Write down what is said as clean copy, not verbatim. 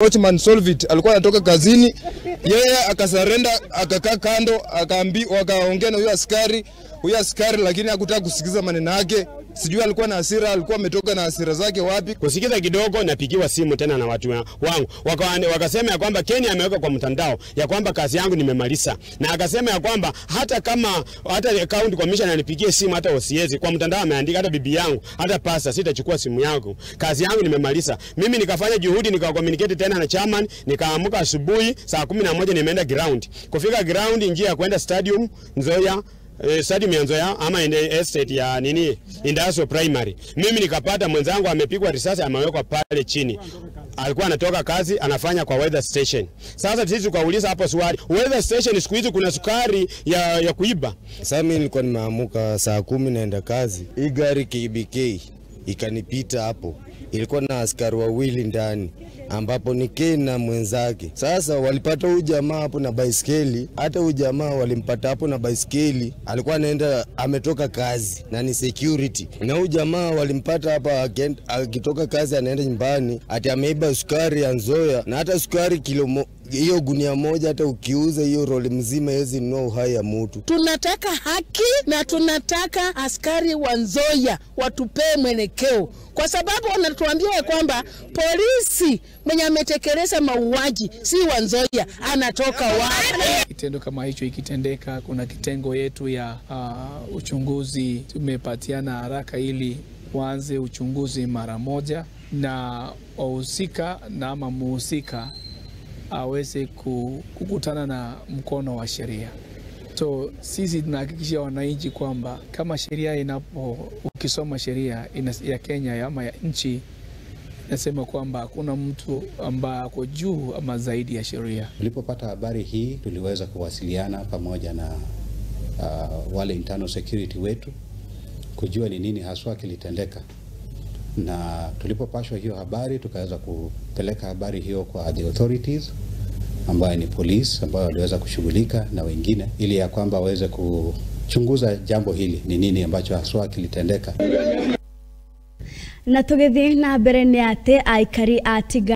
watchman solve it. Alikuwa anatoka kazini, yeye akasarenda, akakaa kando, wakaongea na huyo askari lakini hakutaka kusikiza maneno yake. Sijui alikuwa na hasira, alikuwa ametoka na hasira zake wapi. Kusikiza kidogo napigiwa simu tena na watu wangu. Wakasema ya kwamba Kenya ameweka kwa mtandao ya kwamba kazi yangu nimemaliza. Na akasema ya kwamba hata account commission anipigie simu hata wasiwezi. Kwa mtandao ameandika hata bibi yangu, hata pasta sitachukua simu yangu. Kazi yangu nimemaliza. Mimi nikafanya juhudi nikakommunicate tena na chairman, nikaamuka asubuhi saa 11 nimeenda ground. Kufika ground njia ya kwenda stadium Nzoia, stadium ya Nzoia ama estate ya industrial primary. Mimi nikapata mwenzangu amepigwa risasi, amewekwa pale chini. Alikuwa anatoka kazi anafanya kwa weather station. Sasa sisi tukauliza hapo swali, weather station siku hizi kuna sukari ya kuiba. Sasa mimi nilikuwa nimeamuka saa 10 naenda kazi. Hii gari KBK ikanipita hapo. Ilikuwa na askari wawili ndani ambapo ni Ken na mwenzake. Sasa walipata huyu jamaa hapo na baiskeli. Hata huyu jamaa walimpata hapo na baiskeli. Alikuwa anaenda ametoka kazi na ni security. Na huyu jamaa walimpata hapa akitoka kazi anaenda nyumbani, ati ameiba sukari ya Nzoia, na hata sukari hiyo gunia moja hata ukiuza hiyo roli mzima hizi nunua uhai ya mtu. Tunataka haki na tunataka askari wa Nzoia watupee mwelekeo, kwa sababu wanatuambia kwamba polisi mwenye ametekeleza mauaji si wa Nzoia, anatoka wapi? Kitendo kama hicho ikitendeka, kuna kitengo yetu ya uchunguzi tumepatiana haraka ili waanze uchunguzi mara moja, na wahusika na ama muhusika aweze kukutana na mkono wa sheria. So sisi tunahakikisha wananchi kwamba kama sheria ukisoma sheria ya Kenya ama ya nchi nasema kwamba hakuna mtu ambaye ako juu ama zaidi ya sheria. Tulipopata habari hii tuliweza kuwasiliana pamoja na wale internal security wetu kujua ni nini haswa kilitendeka. Na tulipopashwa hiyo habari tukaweza kupeleka habari hiyo kwa the authorities ambayo ni police ambao waliweza kushughulika na wengine ili ya kwamba waweze kuchunguza jambo hili ni nini ambacho haswa kilitendeka. Na tugethie na mbere ni ate aikari atiga